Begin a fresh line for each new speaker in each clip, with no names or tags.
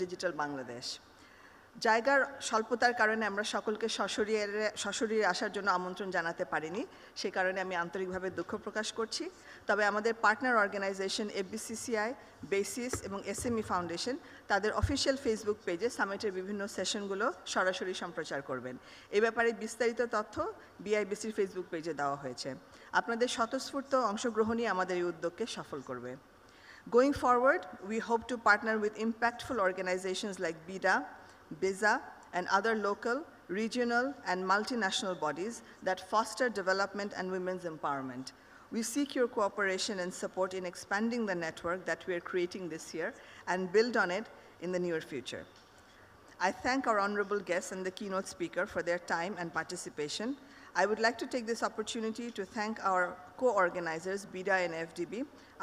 Digital Bangladesh. জায়গার স্বল্পতার কারণে আমরা সকলকে সশরীরে আসার জন্য আমন্ত্রণ জানাতে পারিনি, সে কারণে আমি আন্তরিকভাবে দুঃখ প্রকাশ করছি। তবে আমাদের পার্টনার অর্গানাইজেশন এফবিসিসিআই, বেসিস এবং এসএমই ফাউন্ডেশন তাদের অফিসিয়াল ফেসবুক পেজে সামিটের বিভিন্ন সেশনগুলো সরাসরি সম্প্রচার করবেন। এ ব্যাপারে বিস্তারিত তথ্য বিআইবিসির ফেসবুক পেজে দেওয়া হয়েছে। আপনাদের স্বতঃস্ফূর্ত অংশগ্রহণই আমাদের এই উদ্যোগকে সফল করবে। Going forward, we hope to partner with impactful organizations like BIDA, BIZA, and other local, regional, and multinational bodies that foster development and women's empowerment. We seek your cooperation and support in expanding the network that we are creating this year and build on it in the near future. I thank our honorable guests and the keynote speaker for their time and participation. I would like to take this opportunity to thank our co-organizers, BIDA and FDB,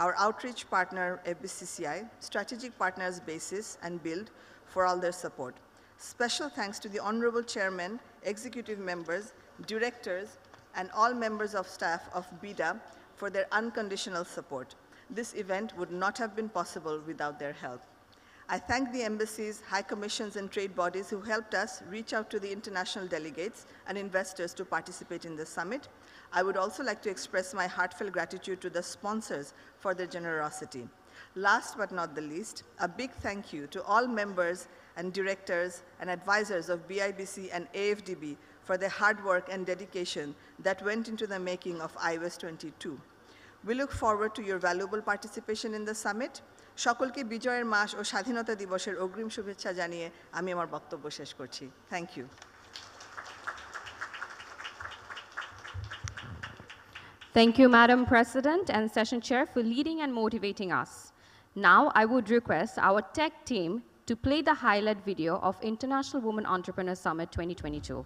our outreach partner, FBCCI, strategic partners, BASIS, and BUILD, for all their support. Special thanks to the honorable chairman, executive members, directors, and all members of staff of BIDA for their unconditional support. This event would not have been possible without their help. I thank the embassies, high commissions, and trade bodies who helped us reach out to the international delegates and investors to participate in the summit. I would also like to express my heartfelt gratitude to the sponsors for their generosity. Last but not the least, a big thank you to all members and directors and advisors of BIBC and AFDB for their hard work and dedication that went into the making of iOS 22. We look forward to your valuable participation in the summit. সকলকে বিজয়ের মাস ও স্বাধীনতা দিবসের অগ্রিম শুভেচ্ছা জানিয়ে আমি আমার বক্তব্য শেষ করছি। Thank you.
Thank you, Madam President and Session Chair, for leading and motivating us. Now, I would request our tech team to play the highlight video of International Women Entrepreneur Summit 2022.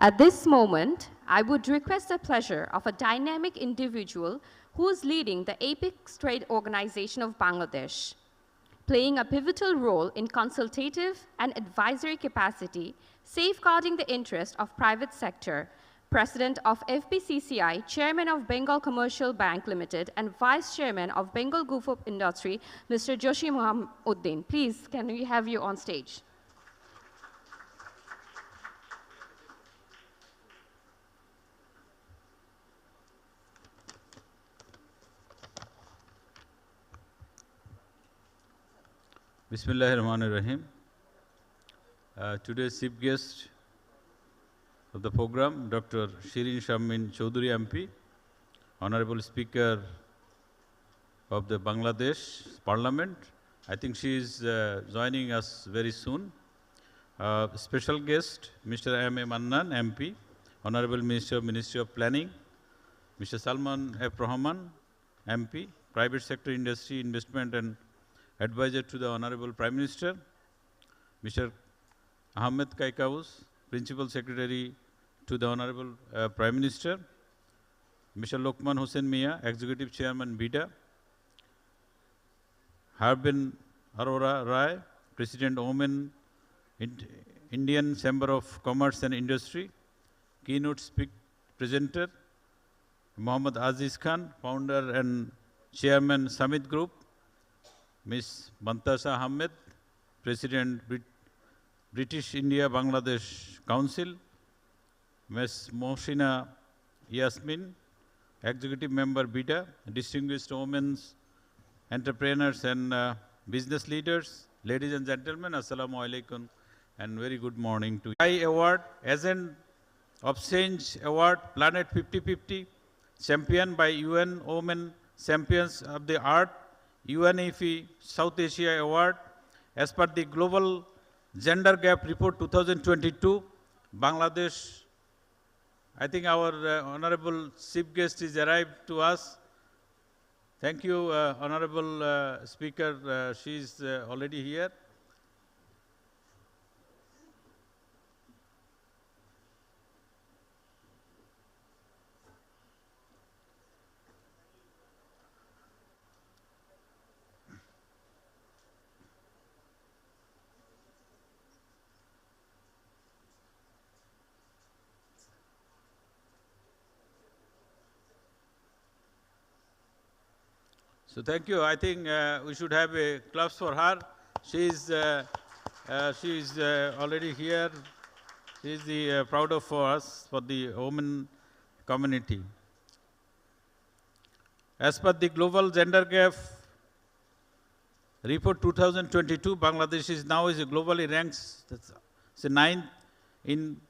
At this moment, I would request the pleasure of a dynamic individual who is leading the Apex Trade Organization of Bangladesh, playing a pivotal role in consultative and advisory capacity, safeguarding the interest of private sector, President of FBCCI, Chairman of Bengal Commercial Bank Limited, and Vice Chairman of Bengal Group of Industry, Mr. Joshi Mohammuddin. Please, can we have you on stage?
Bismillahirrahmanirrahim. Today's chief guest of the program, Dr. Shirin Shammin Chaudhuri MP, Honorable Speaker of the Bangladesh Parliament. I think she is joining us very soon. Special guest, Mr. M.A. Mannan, MP, Honorable Ministry of Planning, Mr. Salman F. Rahman, MP, Private Sector Industry Investment and Advisor to the Honorable Prime Minister, Mr. Ahmed Kaikaus, Principal Secretary to the Honorable Prime Minister, Mr. Lokman Hussain Mia, Executive Chairman, BIDA, Harbin Arora Rai, President, Omen, Indian Chamber of Commerce and Industry, keynote presenter, Mohammad Aziz Khan, founder and chairman, Summit Group, Ms. Bantasha Ahmed, President, British India Bangladesh Council, Ms. Mohsina Yasmin, Executive Member, BIDA, distinguished women's entrepreneurs and business leaders, ladies and gentlemen, Assalamu alaikum and very good morning to you. I award, Agent of Change Award, Planet 50/50, championed by UN Women Champions of the Art, UNEP South Asia Award, as per the Global Gender Gap Report 2022, Bangladesh. I think our Honorable Chief Guest is arrived to us. Thank you, Honorable Speaker. She is already here. So thank you. I think we should have a claps for her. She is already here. She is the proud of for us, for the women community. As per the Global Gender Gap Report 2022, Bangladesh is now globally ranked ninth in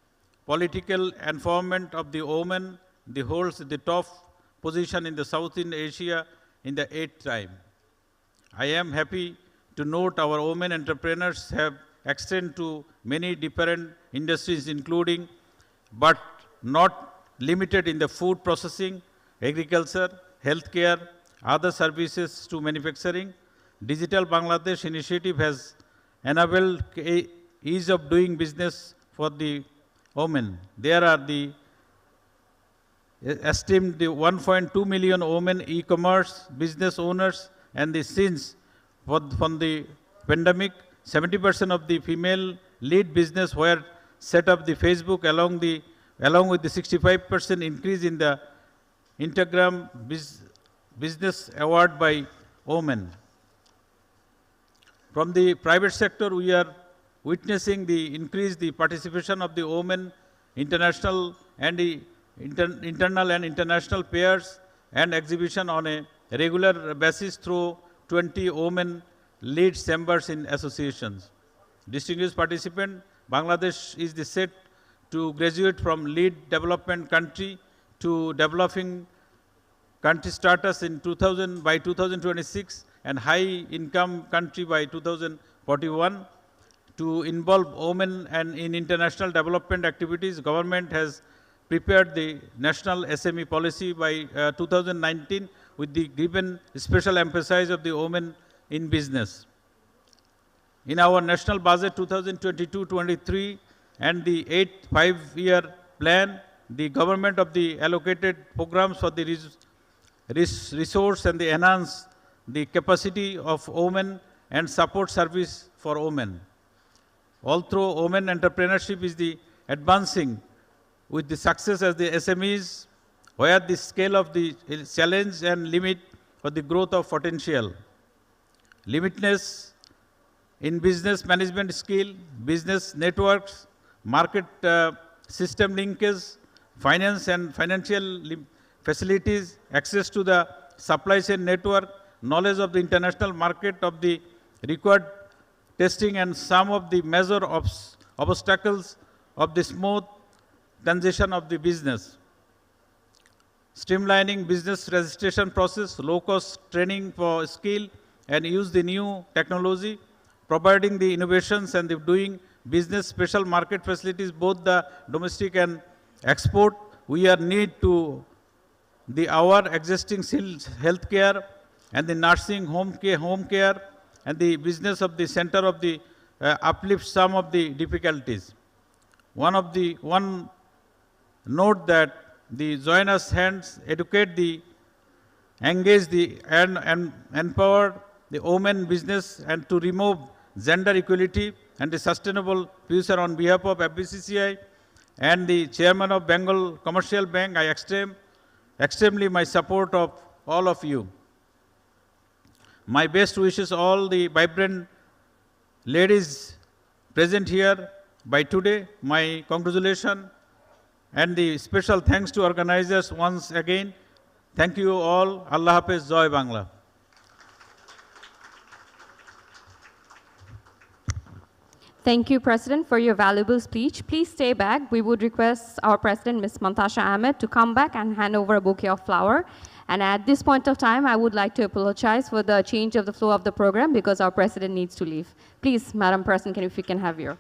political empowerment of the women. They holds the top position in the Southeast Asia in the 8th time. I am happy to note our women entrepreneurs have extended to many different industries, including but not limited in the food processing, agriculture, healthcare, other services to manufacturing. Digital Bangladesh initiative has enabled ease of doing business for the women. There are the esteemed 1.2 million women e-commerce business owners, and since from the pandemic, 70% of the female lead business were set up the Facebook along with the 65% increase in the Instagram business award by women. From the private sector, we are witnessing the the participation of the women, international and the internal and international fairs and exhibition on a regular basis through 20 women lead chambers in associations. Distinguished participant, Bangladesh is set to graduate from lead development country to developing country status by 2026 and high income country by 2041. To involve women and in international development activities, government has prepared the national SME policy by 2019 with the given special emphasis of the women in business. In our national budget 2022-23 and the 8th five-year plan, the government of the allocated programs for the resource and the enhance the capacity of women and support service for women. Although women entrepreneurship is the advancing with the success as the SMEs, where the scale of the challenge and limit for the growth of potential. Limitless in business management skill, business networks, market system linkage, finance and financial facilities, access to the supply chain network, knowledge of the international market of the required testing and some of the major obstacles of the smooth transition of the business. Streamlining business registration process, low-cost training for skill and use the new technology, providing the innovations and the doing business special market facilities, both the domestic and export. We are need to our existing healthcare and the nursing home care and the business of the center of the uplift some of the difficulties. One note that the join us hands educate the engage the and empower the women business and to remove gender equality and the sustainable future on behalf of FBCCI and the chairman of Bengal Commercial Bank. I extremely my support of all of you. My best wishes all the vibrant ladies present here by today. My congratulations and the special thanks to organizers once again. Thank you all. Allah Hafiz, Joy Bangla.
Thank you, President, for your valuable speech. Please stay back. We would request our President, Ms. Mantasha Ahmed, to come back and hand over a bouquet of flower. And at this point of time, I would like to apologize for the change of the flow of the program because our President needs to leave. Please, Madam President, if you can have your...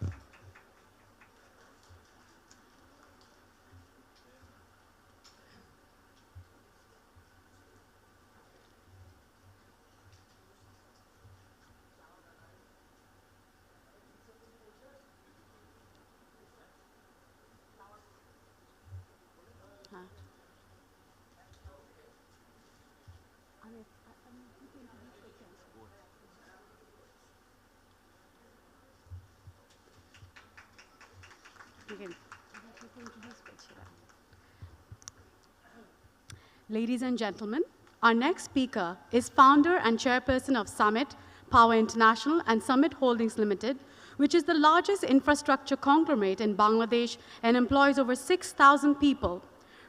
Ladies and gentlemen, our next speaker is founder and chairperson of Summit Power International and Summit Holdings Limited, which is the largest infrastructure conglomerate in Bangladesh and employs over 6,000 people.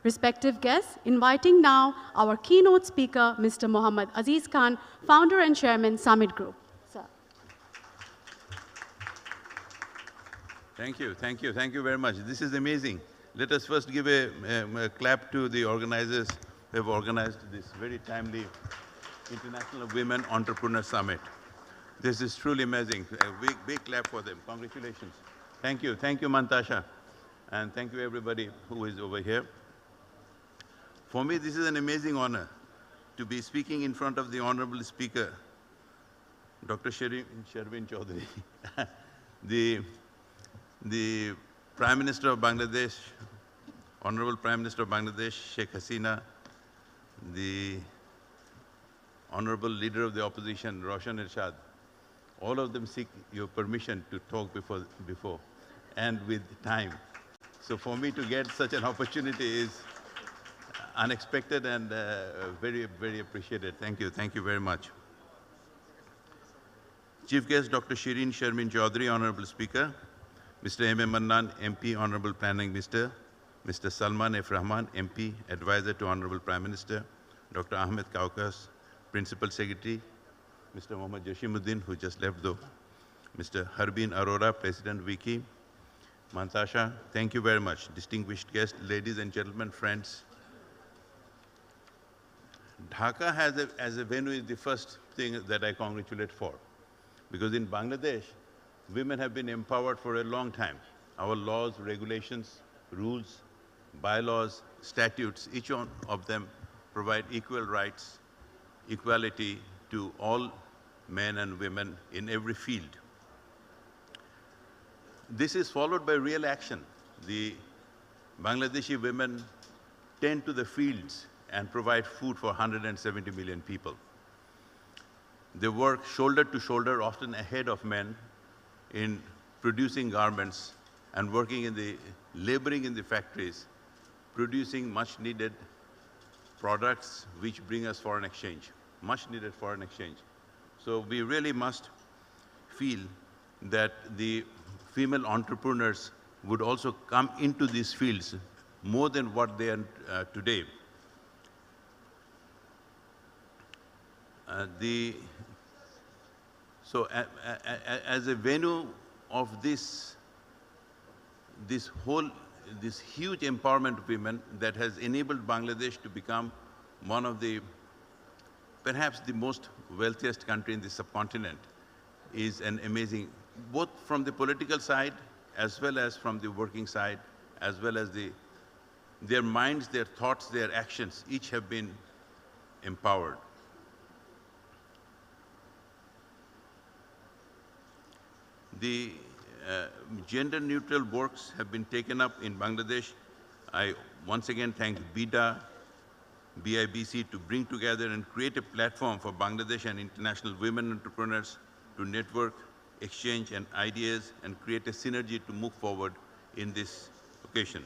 Respective guests, inviting now our keynote speaker, Mr. Mohammad Aziz Khan, founder and chairman, Summit Group. Sir.
Thank you very much. This is amazing. Let us first give a clap to the organizers who have organized this very timely International Women Entrepreneur Summit. This is truly amazing. A big clap for them. Congratulations. Thank you, Mantasha. And thank you everybody who is over here. For me, this is an amazing honor to be speaking in front of the honorable speaker, Dr. Shervin Chaudhary, the Prime Minister of Bangladesh, Honorable Prime Minister of Bangladesh, Sheikh Hasina, the Honorable Leader of the Opposition, Roshan Ershad. All of them seek your permission to talk before and with time. So for me to get such an opportunity is unexpected and very, very appreciated. Thank you very much. Chief guest, Dr. Shirin Sharmin Chaudhary, Honorable Speaker, Mr. M.M. Mannan, MP, Honorable Planning Minister, Mr. Salman F. Rahman, MP, Advisor to Honorable Prime Minister, Dr. Ahmed Kaukas, Principal Secretary, Mr. Mohammad Jashimuddin, who just left though, Mr. Harbin Arora, President Wiki, Mantasha, thank you very much. Distinguished guests, ladies and gentlemen, friends. Dhaka as a venue is the first thing that I congratulate for. Because in Bangladesh, women have been empowered for a long time. Our laws, regulations, rules, bylaws, statutes, each one of them provide equal rights, equality to all men and women in every field. This is followed by real action. The Bangladeshi women tend to the fields and provide food for 170 million people. They work shoulder to shoulder, often ahead of men, in producing garments and laboring in the factories, producing much needed products which bring us foreign exchange, much needed foreign exchange. So we really must feel that the female entrepreneurs would also come into these fields more than what they are today. As a venue of this huge empowerment of women that has enabled Bangladesh to become one of perhaps the most wealthiest country in the subcontinent is an amazing, both from the political side as well as from the working side, as well as their minds, their thoughts, their actions, each have been empowered. The gender-neutral works have been taken up in Bangladesh. I once again thank BIBC to bring together and create a platform for Bangladesh and international women entrepreneurs to network, exchange and ideas and create a synergy to move forward in this occasion.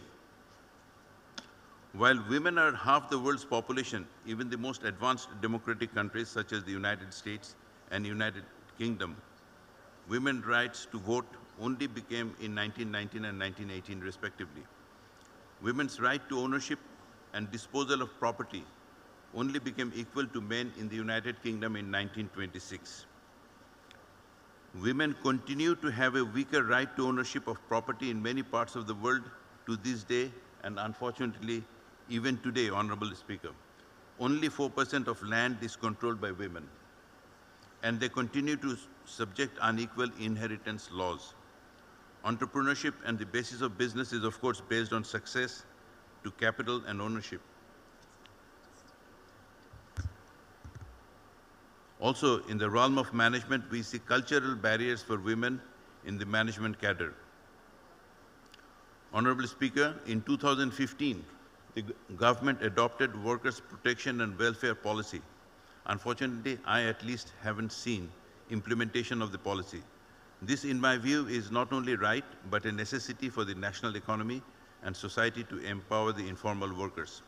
While women are half the world's population, even the most advanced democratic countries such as the United States and United Kingdom, women's rights to vote only became in 1919 and 1918 respectively. Women's right to ownership and disposal of property only became equal to men in the United Kingdom in 1926. Women continue to have a weaker right to ownership of property in many parts of the world to this day, and unfortunately, even today, Honorable Speaker. Only 4% of land is controlled by women, and they continue to subject unequal inheritance laws. Entrepreneurship and the basis of business is, of course, based on success to capital and ownership. Also, in the realm of management, we see cultural barriers for women in the management cadre. Honorable Speaker, in 2015, the government adopted workers' protection and welfare policy. Unfortunately, I at least haven't seen implementation of the policy. This, in my view, is not only right, but a necessity for the national economy and society to empower the informal workers.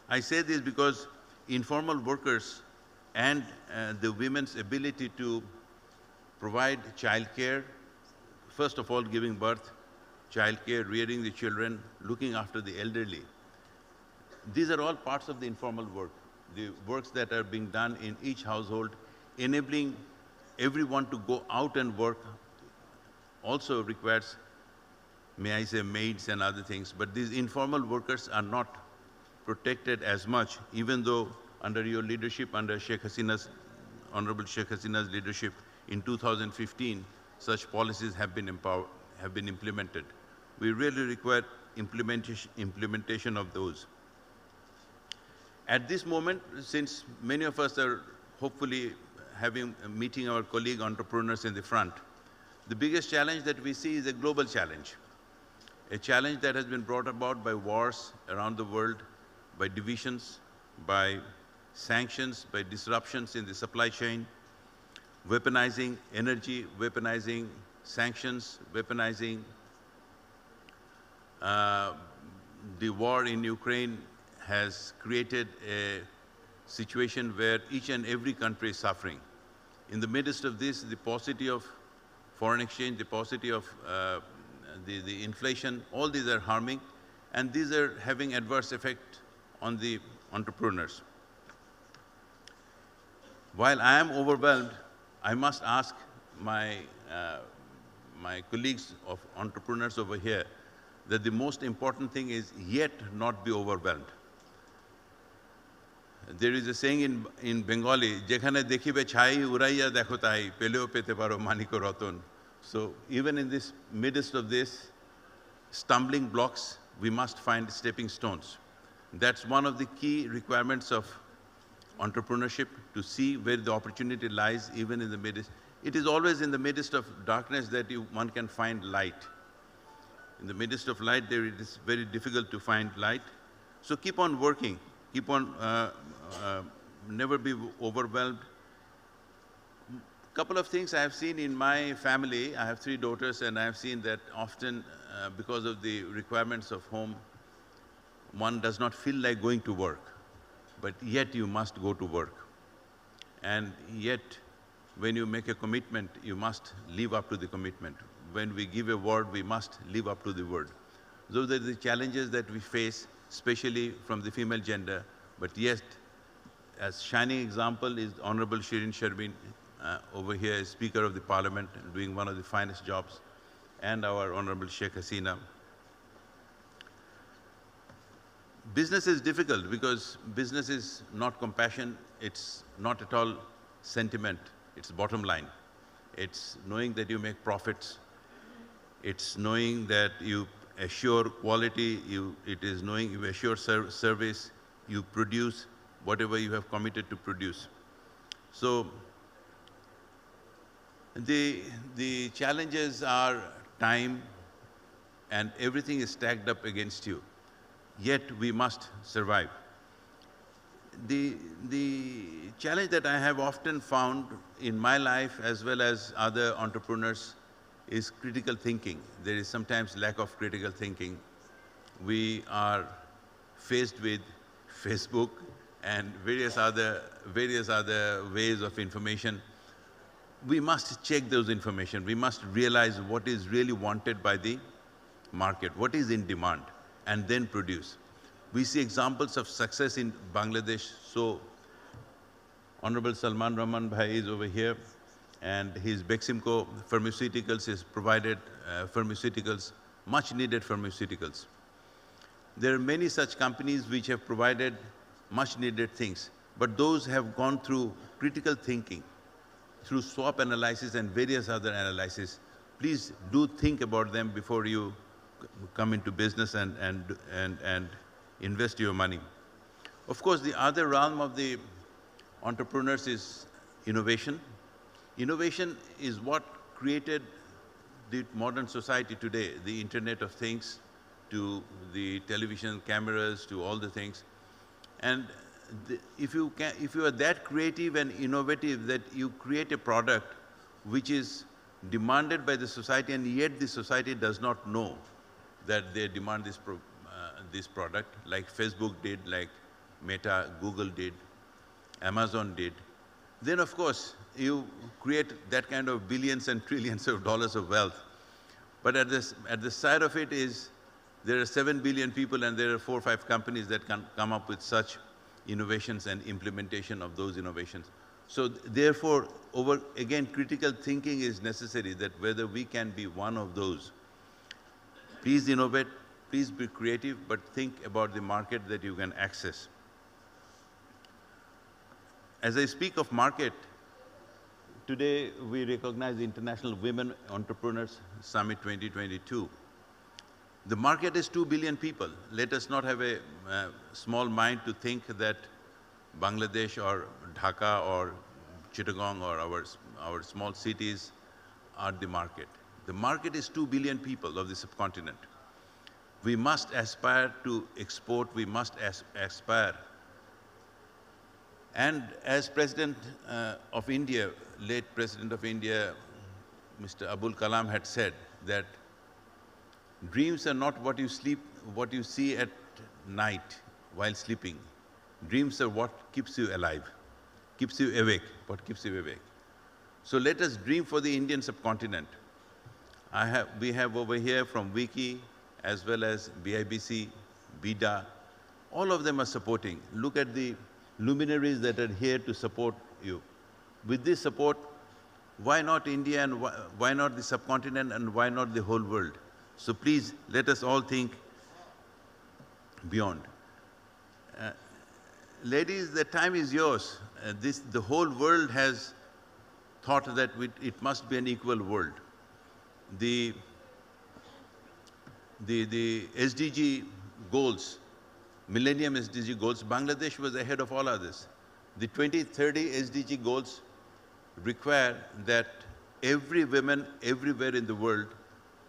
I say this because informal workers and the women's ability to provide childcare, first of all giving birth, childcare, rearing the children, looking after the elderly. These are all parts of the informal work, the works that are being done in each household, enabling everyone to go out and work also requires, may I say, maids and other things, but these informal workers are not protected as much, even though under your leadership, under Honorable Sheikh Hasina's leadership in 2015, such policies have been implemented. We really require implementation of those. At this moment, since many of us are hopefully meeting our colleague entrepreneurs in the front, the biggest challenge that we see is a global challenge, a challenge that has been brought about by wars around the world, by divisions, by sanctions, by disruptions in the supply chain, weaponizing energy, weaponizing sanctions, weaponizing the war in Ukraine has created a situation where each and every country is suffering. In the midst of this, the paucity of foreign exchange, the paucity of the inflation, all these are harming, and these are having adverse effect on the entrepreneurs. While I am overwhelmed, I must ask my colleagues of entrepreneurs over here that the most important thing is yet not be overwhelmed. There is a saying in Bengali, "Jekhane dekhibe chai uraiya dekho tai, peleo pete paro maniko raton." So even in this midst of this stumbling blocks, we must find stepping stones. That's one of the key requirements of entrepreneurship, to see where the opportunity lies, even in the midst. It is always in the midst of darkness that one can find light. In the midst of light, it is very difficult to find light. So keep on working, keep on, never be overwhelmed. Couple of things I have seen in my family. I have 3 daughters, and I have seen that often, because of the requirements of home, one does not feel like going to work, but yet you must go to work. And yet, when you make a commitment, you must live up to the commitment. When we give a word, we must live up to the word. Those are the challenges that we face, especially from the female gender. But yet, as shining example is Honorable Shirin Sharmin, over here is Speaker of the Parliament, doing one of the finest jobs, and our Honorable Sheikh Hasina. Business is difficult because business is not compassion, it's not at all sentiment, it's bottom line. It's knowing that you make profits, It's knowing that you assure quality, it is knowing you assure service, you produce whatever you have committed to produce. So the challenges are time, and everything is stacked up against you. Yet we must survive. The challenge that I have often found in my life as well as other entrepreneurs is critical thinking. There is sometimes lack of critical thinking. We are faced with Facebook and various other ways of information. We must check those information. We must realize what is really wanted by the market, what is in demand, and then produce. We see examples of success in Bangladesh. So, Honorable Salman Rahman Bhai is over here, and his Beximco Pharmaceuticals has provided pharmaceuticals, much needed pharmaceuticals. There are many such companies which have provided much needed things, but those have gone through critical thinking, through SWOT analysis and various other analysis. Please do think about them before you come into business and invest your money. Of course, the other realm of the entrepreneurs is innovation. Innovation is what created the modern society today, the Internet of Things, to the television cameras, to all the things. And if you are that creative and innovative that you create a product which is demanded by the society, and yet the society does not know that they demand this product, like Facebook did, like Meta, Google did, Amazon did, then of course you create that kind of billions and trillions of dollars of wealth. But at the side of it is, there are 7 billion people and there are 4 or 5 companies that can come up with such innovations and implementation of those innovations. So therefore, again, critical thinking is necessary, that whether we can be one of those. Please innovate, please be creative, but think about the market that you can access. As I speak of market, today we recognize the International Women Entrepreneurs Summit 2022. The market is 2 billion people. Let us not have a small mind to think that Bangladesh or Dhaka or Chittagong or our small cities are the market. The market is 2 billion people of the subcontinent. We must aspire to export, we must aspire. And as President of India, late President of India, Mr. Abul Kalam had said that dreams are not what you see at night while sleeping. Dreams are what keeps you alive, keeps you awake, what keeps you awake. So let us dream for the Indian subcontinent. We have over here from Wiki, as well as BIBC, BIDA, all of them are supporting. Look at the luminaries that are here to support you. With this support, why not India, and why not the subcontinent, and why not the whole world? So please, let us all think beyond. Ladies, the time is yours. The whole world has thought that it must be an equal world. The SDG goals, Millennium SDG goals, Bangladesh was ahead of all others. The 2030 SDG goals require that every woman everywhere in the world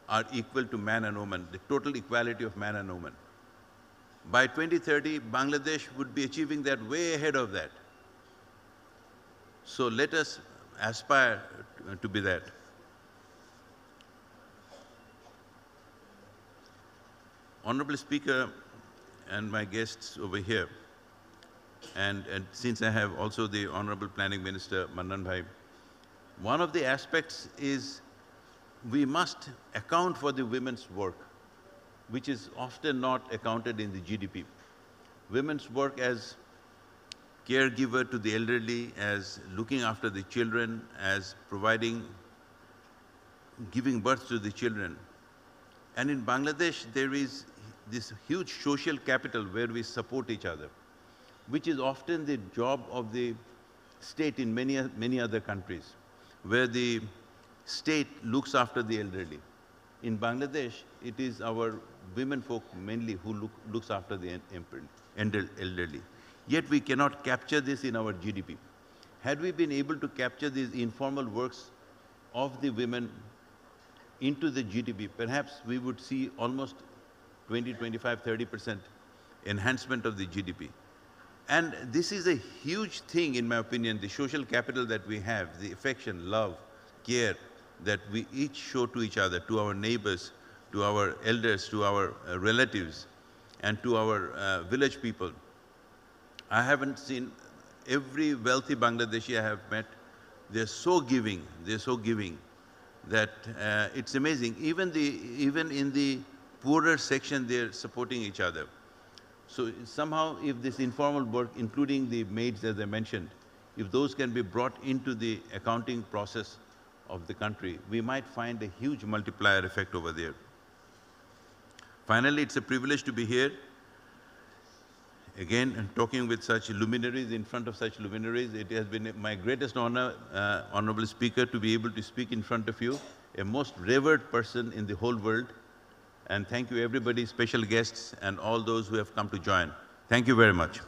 are equal to man and woman, the total equality of man and woman. By 2030, Bangladesh would be achieving that, way ahead of that. So let us aspire to be that. Honorable Speaker and my guests over here, and since I have also the Honorable Planning Minister, Mannan Bhai, one of the aspects is we must account for the women's work, which is often not accounted in the GDP. Women's work as caregiver to the elderly, as looking after the children, as giving birth to the children. And in Bangladesh, there is this huge social capital where we support each other, which is often the job of the state in many other countries, where the state looks after the elderly. in Bangladesh, it is our women folk mainly who looks after the elderly. Yet we cannot capture this in our GDP. Had we been able to capture these informal works of the women into the GDP, perhaps we would see almost 20, 25, 30% enhancement of the GDP. And this is a huge thing, in my opinion, the social capital that we have, the affection, love, care that we each show to each other, to our neighbors, to our elders, to our relatives, and to our village people. I haven't seen every wealthy Bangladeshi I have met, they're so giving that it's amazing. Even in the poorer section, they're supporting each other. So somehow, if this informal work, including the maids as I mentioned, if those can be brought into the accounting process of the country, we might find a huge multiplier effect over there. Finally, it's a privilege to be here. Again, talking with such luminaries, in front of such luminaries, it has been my greatest honor, Honorable Speaker, to be able to speak in front of you, a most revered person in the whole world. And thank you everybody, special guests, and all those who have come to join. Thank you very much.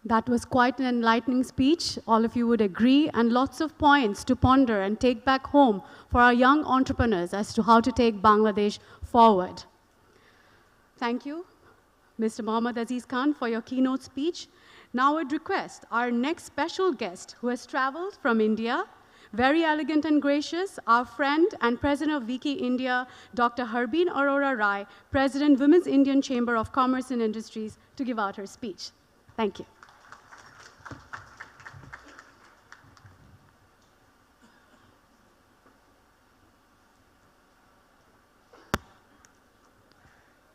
That was quite an enlightening speech, all of you would agree, and lots of points to ponder and take back home for our young entrepreneurs as to how to take Bangladesh forward. Thank you, Mr. Mohammad Aziz Khan, for your keynote speech. Now I would request our next special guest who has traveled from India, very elegant and gracious, our friend and president of Wiki India, Dr. Harbeen Arora Rai, President, Women's Indian Chamber of Commerce and Industries, to give out her speech. Thank you.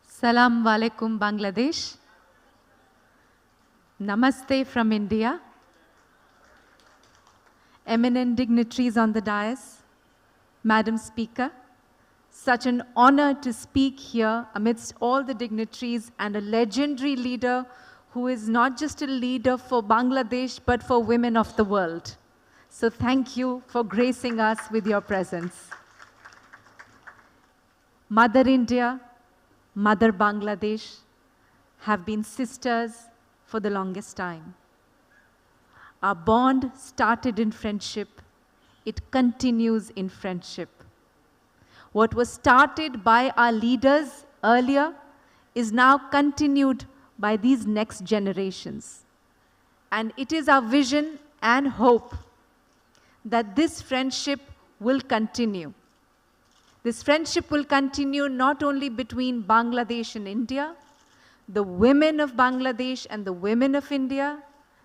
Salam Walaikum Bangladesh. Namaste from India. Eminent dignitaries on the dais, Madam Speaker, such an honor to speak here amidst all the dignitaries and a legendary leader who is not just a leader for Bangladesh but for women of the world. So thank you for gracing us with your presence. Mother India, Mother Bangladesh have been sisters for the longest time. Our bond started in friendship. It continues in friendship. What was started by our leaders earlier is now continued by these next generations. And it is our vision and hope that this friendship will continue. This friendship will continue not only between Bangladesh and India, the women of Bangladesh and the women of India,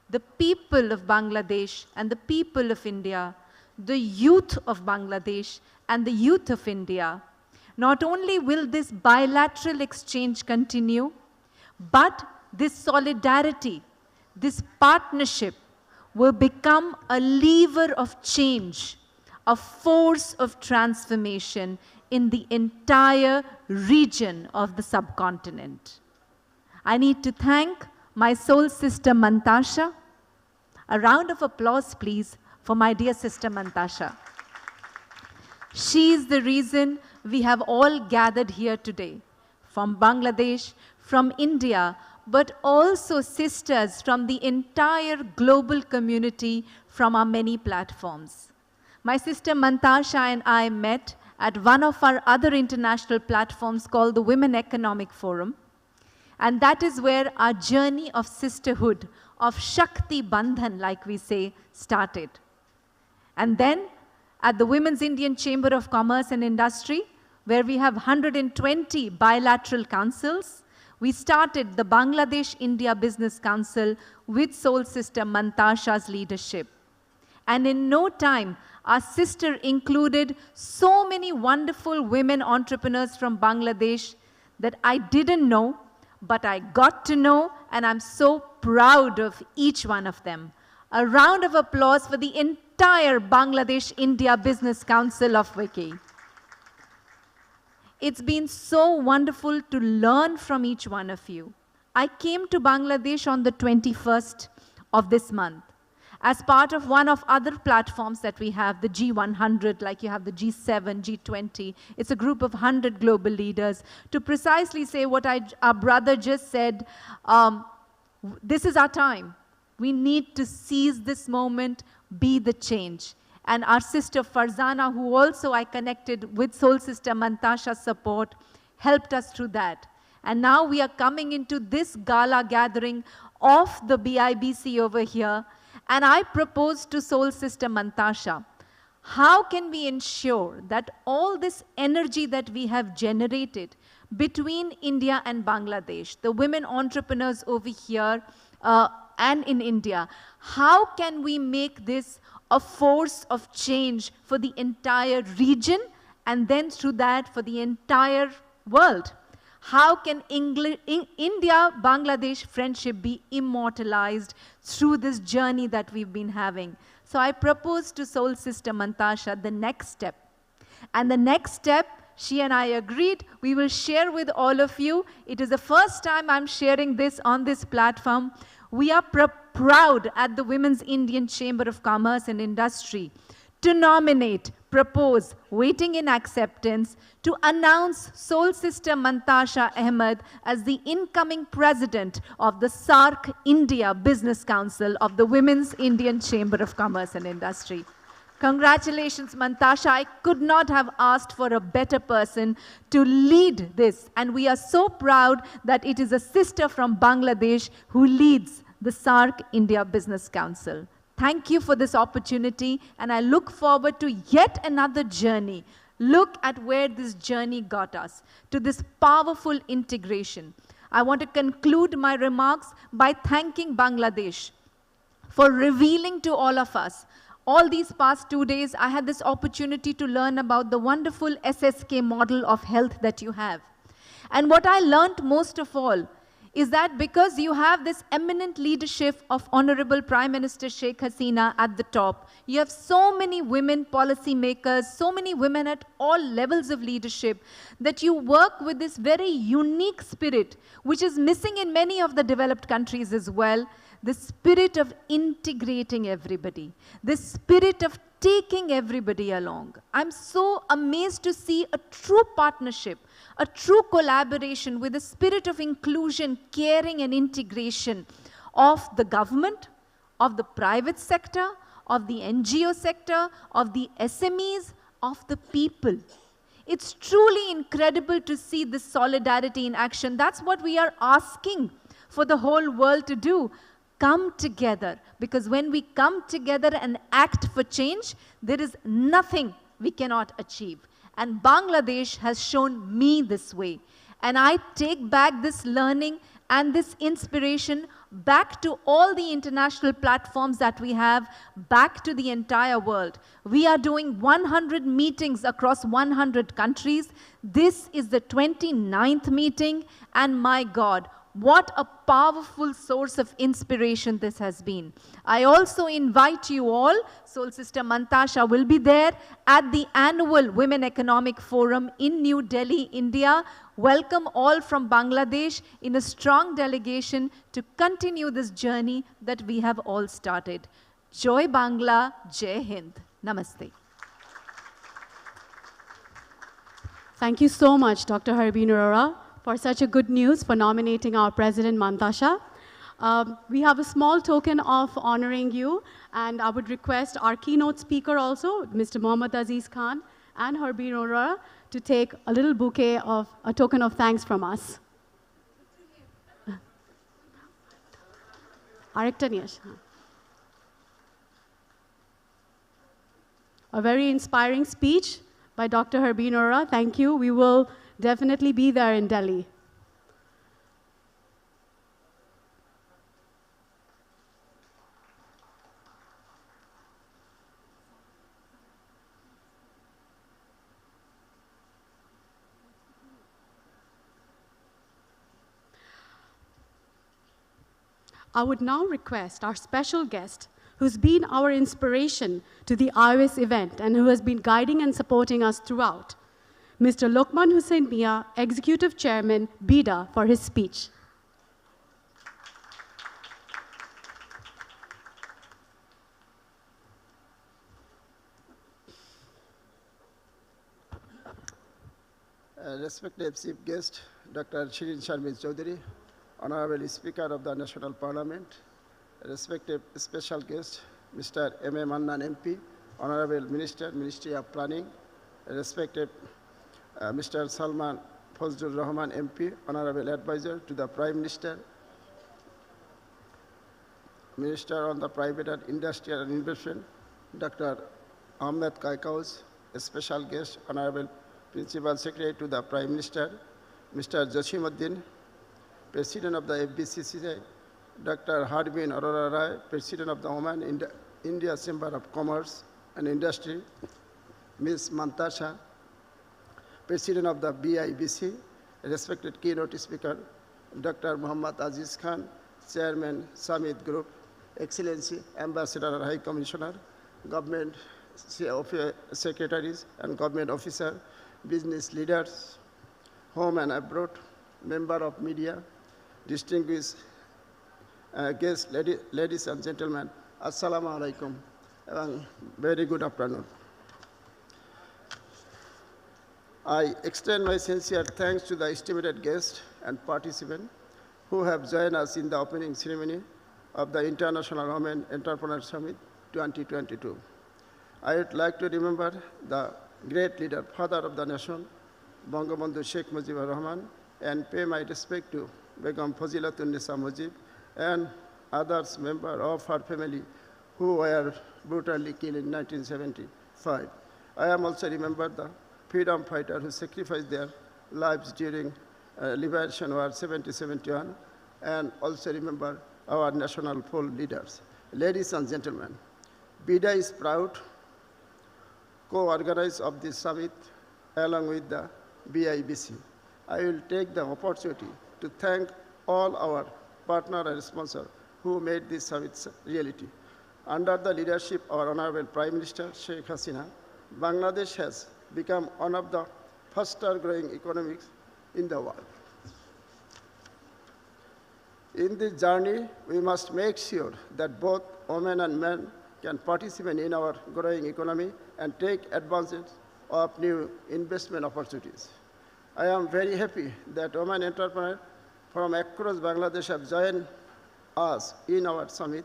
the people of Bangladesh and the people of India, the youth of Bangladesh and the youth of India. Not only will this bilateral exchange continue, but this solidarity, this partnership will become a lever of change, a force of transformation in the entire region of the subcontinent. I need to thank my soul sister Mantasha. A round of applause, please, for my dear sister Mantasha. She is the reason we have all gathered here today, from Bangladesh, from India, but also sisters from the entire global community from our many platforms. My sister Mantasha and I met at one of our other international platforms called the Women Economic Forum. And that is where our journey of sisterhood, of Shakti Bandhan, like we say, started. And then at the Women's Indian Chamber of Commerce and Industry, where we have 120 bilateral councils, we started the Bangladesh-India Business Council with soul sister Mantasha's leadership. And in no time, our sister included so many wonderful women entrepreneurs from Bangladesh that I didn't know, but I got to know, and I'm so proud of each one of them. A round of applause for the entire Bangladesh-India Business Council of Wiki. It's been so wonderful to learn from each one of you. I came to Bangladesh on the 21st of this month. As part of one of other platforms that we have, the G100, like you have the G7, G20, it's a group of 100 global leaders to precisely say what our brother just said, this is our time. We need to seize this moment, be the change. And our sister Farzana, who also I connected with Soul Sister Mantasha's support, helped us through that. And now we are coming into this gala gathering of the BIBC over here. And I propose to Soul Sister Mantasha, how can we ensure that all this energy that we have generated between India and Bangladesh, the women entrepreneurs over here and in India, how can we make this a force of change for the entire region and then through that for the entire world? How can India-Bangladesh friendship be immortalized through this journey that we've been having? So I propose to Soul Sister Mantasha the next step. And the next step, she and I agreed, we will share with all of you. It is the first time I'm sharing this on this platform. We are proud at the Women's Indian Chamber of Commerce and Industry to nominate, propose, waiting in acceptance, to announce Soul Sister Mantasha Ahmed as the incoming president of the SAARC India Business Council of the Women's Indian Chamber of Commerce and Industry. Congratulations, Mantasha. I could not have asked for a better person to lead this. And we are so proud that it is a sister from Bangladesh who leads the SAARC India Business Council. Thank you for this opportunity, and I look forward to yet another journey. Look at where this journey got us, to this powerful integration. I want to conclude my remarks by thanking Bangladesh for revealing to all of us. All these past 2 days, I had this opportunity to learn about the wonderful SSK model of health that you have. And what I learned most of all is that because you have this eminent leadership of Honorable Prime Minister Sheikh Hasina at the top, you have so many women policymakers, so many women at all levels of leadership, that you work with this very unique spirit, which is missing in many of the developed countries as well, the spirit of integrating everybody, the spirit of taking everybody along. I'm so amazed to see a true partnership, a true collaboration with the spirit of inclusion, caring and integration of the government, of the private sector, of the NGO sector, of the SMEs, of the people. It's truly incredible to see this solidarity in action. That's what we are asking for the whole world to do. Come together, because when we come together and act for change, there is nothing we cannot achieve. And Bangladesh has shown me this way. And I take back this learning and this inspiration back to all the international platforms that we have, back to the entire world. We are doing 100 meetings across 100 countries. This is the 29th meeting, and my God, what a powerful source of inspiration this has been. I also invite you all, Soul Sister Mantasha will be there at the annual Women Economic Forum in New Delhi, India. Welcome all from Bangladesh in a strong delegation to continue this journey that we have all started. Joy Bangla, Jai Hind. Namaste.
Thank you so much, Dr. Harbeen Arora, for such a good news for nominating our President Mantasha. We have a small token of honoring you, and I would request our keynote speaker also, Mr. Mohammad Aziz Khan and Harbeen Arora, to take a little bouquet of a token of thanks from us. A very inspiring speech by Dr. Harbeen Arora. Thank you. We will definitely be there in Delhi. I would now request our special guest, who's been our inspiration to the iOS event and who has been guiding and supporting us throughout, Mr. Lokman Hussain Mia, Executive Chairman, BIDA, for his speech.
Respected Chief Guest, Dr. Shirin Sharmin Chaudhary, Honorable Speaker of the National Parliament, respected special guest, Mr. M.A. Mannan MP, Honorable Minister, Ministry of Planning, respected Mr. Salman Fazlur Rahman MP, Honorable Advisor to the Prime Minister, Minister on the Private and Industrial and Investment, Dr. Ahmed Kaikaus, a special guest, Honorable Principal Secretary to the Prime Minister, Mr. Jasimuddin, President of the FBCCI, Dr. Harbin Arora Rai, President of the Oman India Chamber of Commerce and Industry, Ms. Mantasha, President of the BIBC, respected keynote speaker, Dr. Muhammad Aziz Khan, Chairman, Summit Group, Excellency, Ambassador and High Commissioner, Government Secretaries and Government Officers, business leaders, home and abroad, member of media, distinguished guests, ladies and gentlemen, Assalamu alaikum, and very good afternoon. I extend my sincere thanks to the estimated guests and participants who have joined us in the opening ceremony of the International Women Entrepreneur Summit 2022. I would like to remember the great leader, father of the nation, Bangabandhu Sheikh Mujibur Rahman, and pay my respect to Begum Fazilatun Nisa Mujib and others members of her family who were brutally killed in 1975. I am also remember the freedom fighters who sacrificed their lives during Liberation War 70-71, and also remember our national poll leaders. Ladies and gentlemen, BIDA is proud co-organizer of this summit along with the BIBC. I will take the opportunity to thank all our partners and sponsors who made this summit reality. Under the leadership of our Honorable Prime Minister Sheikh Hasina, Bangladesh has become one of the faster growing economies in the world. In this journey, we must make sure that both women and men can participate in our growing economy and take advantage of new investment opportunities. I am very happy that women entrepreneurs from across Bangladesh have joined us in our summit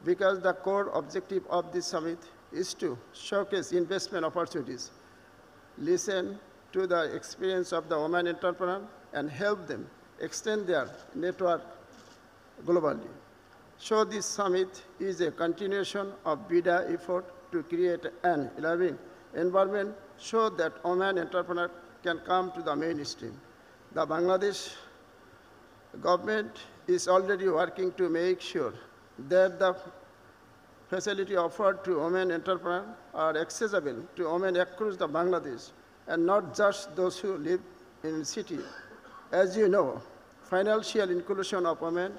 because the core objective of this summit is to showcase investment opportunities, listen to the experience of the women entrepreneurs, and help them extend their network globally. So this summit is a continuation of BIDA effort to create an enabling environment so that women entrepreneurs can come to the mainstream. The Bangladesh government is already working to make sure that the facility offered to women entrepreneurs are accessible to women across the Bangladesh and not just those who live in the city. As you know, financial inclusion of women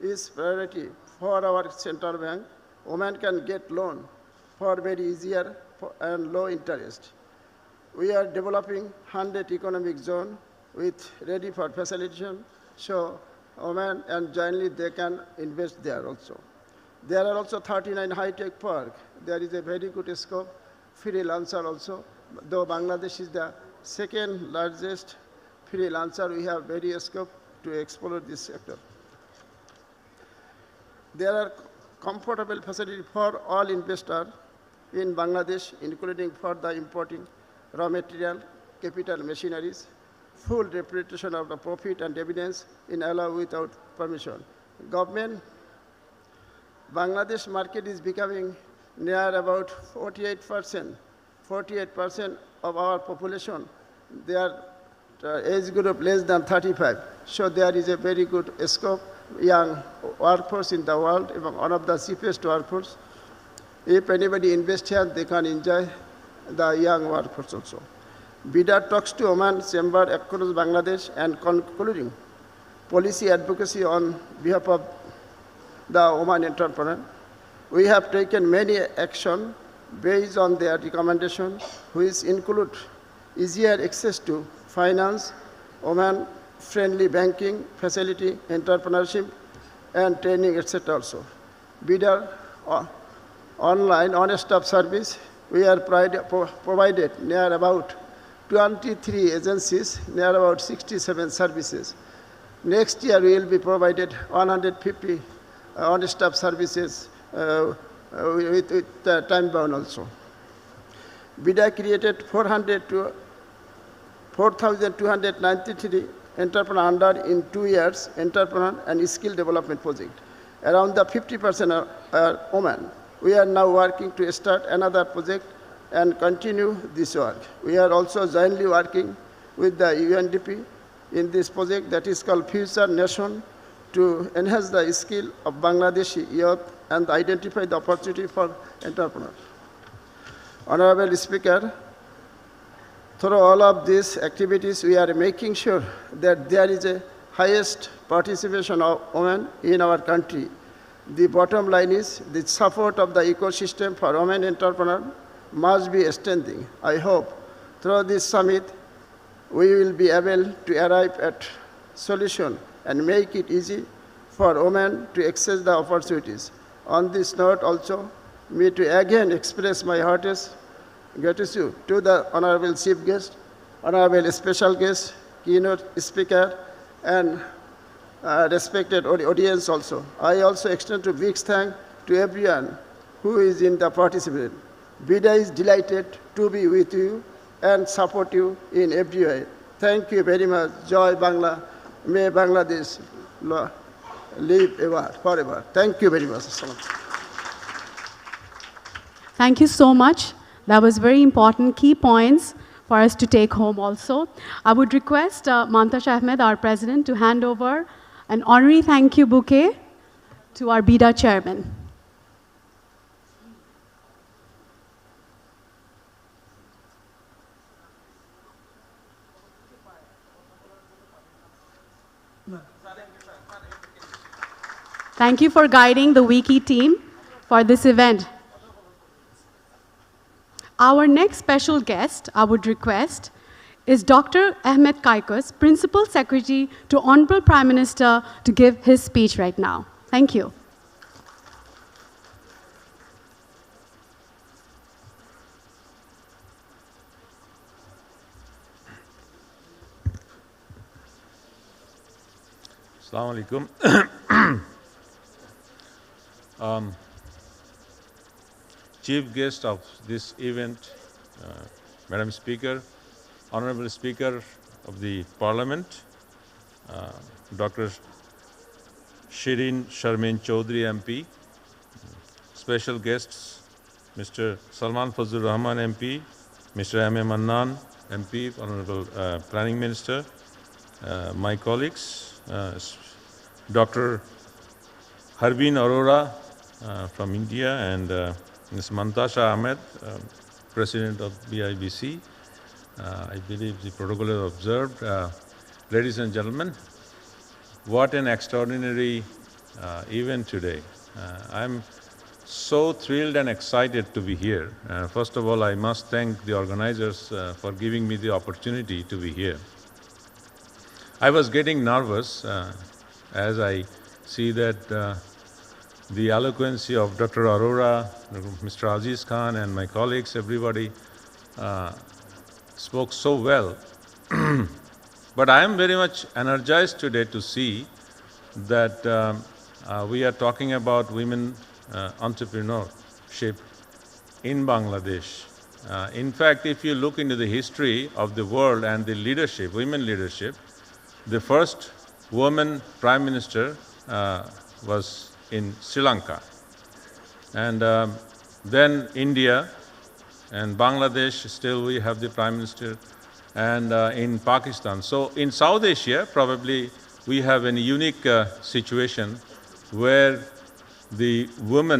is priority for our central bank. Women can get loan for very easier and low interest. We are developing 100 economic zone with ready for facilitation, so women and jointly they can invest there also. There are also 39 high-tech park. There is a very good scope, freelancer also. Though Bangladesh is the second largest freelancer, we have very scope to explore this sector. There are comfortable facilities for all investors in Bangladesh, including for the importing raw material, capital machineries, full representation of the profit and dividends in allow without permission. Government, Bangladesh market is becoming near about 48%. 48% of our population, their age group less than 35. So there is a very good scope, young workforce in the world, even one of the cheapest workforce. If anybody invests here, they can enjoy the young workforce also. BIDA talks to Oman Chamber across Bangladesh and concluding policy advocacy on behalf of the Oman entrepreneur. We have taken many actions based on their recommendations, which include easier access to finance, women-friendly banking facility, entrepreneurship, and training, etc. also. BIDA online on-stop service, we are provided near about 23 agencies, near about 67 services. Next year, we will be provided 150 on-staff services with time bound also. BIDA created 4,293 entrepreneur under in 2 years entrepreneur and skill development project. Around the 50% are women. We are now working to start another project and continue this work. We are also jointly working with the UNDP in this project that is called Future Nation to enhance the skill of Bangladeshi youth and identify the opportunity for entrepreneurs. Honorable Speaker, through all of these activities, we are making sure that there is a highest participation of women in our country. The bottom line is the support of the ecosystem for women entrepreneurs must be extending. I hope through this summit, we will be able to arrive at solution and make it easy for women to access the opportunities. On this note also, me to again express my heartiest gratitude to the Honorable Chief Guest, Honorable Special Guest, Keynote Speaker, and respected audience also. I also extend a big thanks to everyone who is in the participant. BIDA is delighted to be with you and support you in every way. Thank you very much. Joy Bangla. May Bangladesh live ever, forever. Thank you very much.
Thank you so much. That was very important key points for us to take home also. I would request Mantash Ahmed, our president, to hand over an honorary thank you bouquet to our BIDA chairman. Thank you for guiding the Wiki team for this event. Our next special guest, I would request, is Dr. Ahmed Kaikos, Principal Secretary to Honorable Prime Minister, to give his speech right now. Thank you.
Assalamu alaikum. Chief guest of this event, Madam Speaker, Honorable Speaker of the Parliament, Dr. Shirin Sharmin Chaudhry MP, special guests, Mr. Salman Fazlur Rahman MP, Mr. M. A. Mannan MP, Honorable Planning Minister, my colleagues, Dr. Harbin Arora from India, and Ms. Mantasha Ahmed, President of BIBC. I believe the protocol is observed. Ladies and gentlemen, what an extraordinary event today. I'm so thrilled and excited to be here. First of all, I must thank the organizers for giving me the opportunity to be here. I was getting nervous as I see that the eloquence of Dr. Arora, Mr. Aziz Khan, and my colleagues, everybody spoke so well. But I am very much energized today to see that we are talking about women entrepreneurship in Bangladesh. In fact, if you look into the history of the world and the leadership, women leadership, the first woman prime minister was in Sri Lanka. And then India and Bangladesh, still we have the prime minister, and in Pakistan. So in South Asia, probably we have a unique situation where the women